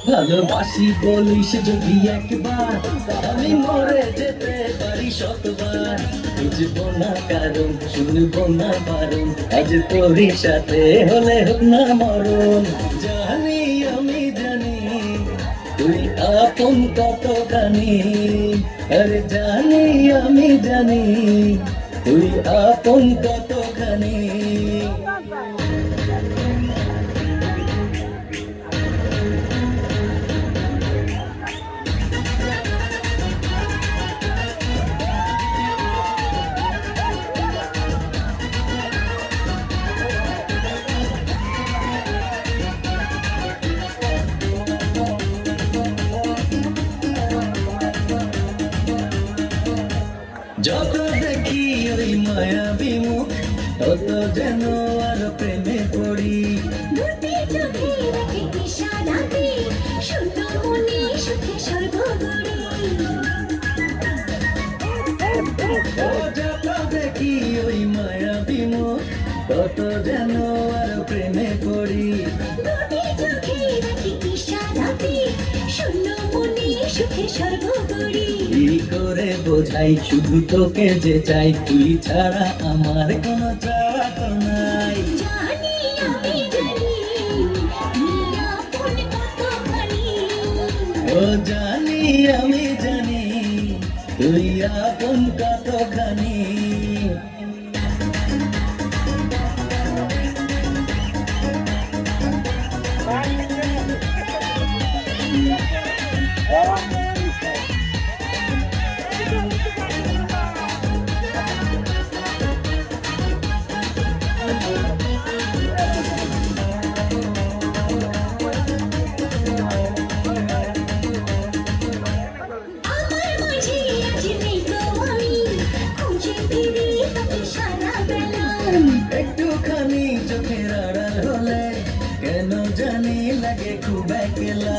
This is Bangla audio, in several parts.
ভালোবাসি বলিস যদি একবার, আমি মরে যেতে পারি শতবার। বুঝবো না কারণ, শুনবো না বারণ, আজ তোর সাথে হলে হোক না মরণ। জানি আমি জানি তুই আপন কতখানি, আরে জানি আমি জানি তুই আপন কতখানি। যত দেখি ওই মায়াবী মুখ, তত যেন আর প্রেমে পড়ি। যত দেখি ওই মায়াবী মুখ, তত যেন আর প্রেমে পড়ি। কি করে বোঝাই শুধু তোকে যে চাই, তুই ছাড়া আমার কোনো চাওয়া তো নাই। ও জানি আমি জানি তুই আপন কতখানি। একটুখানি চোখের আড়াল হলে কেন জানি লাগে খুব একলা।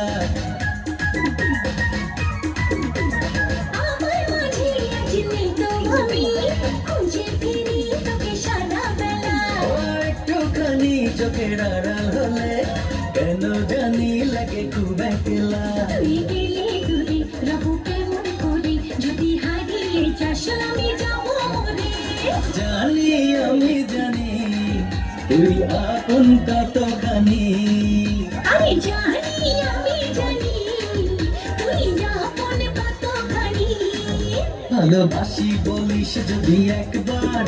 একটুখানি চোখের আড়াল হলে কেন জানি লাগে খুব একলা। জানি আমি জানি তুই আপন কতখানি। আমি জানি আমি জানি তুই আপন কতখানি। ভালোবাসি বলিস যদি একবার,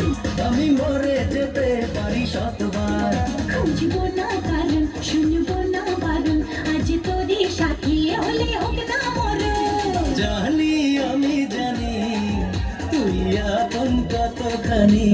আমি মরে যেতে পারি শতবার। খুঁজবো না কারণ, শুনবো না বারণ, আজ তোরই সাথে হলে হোক না মরণ। জানি আমি জানি তুই আপন কতখানি।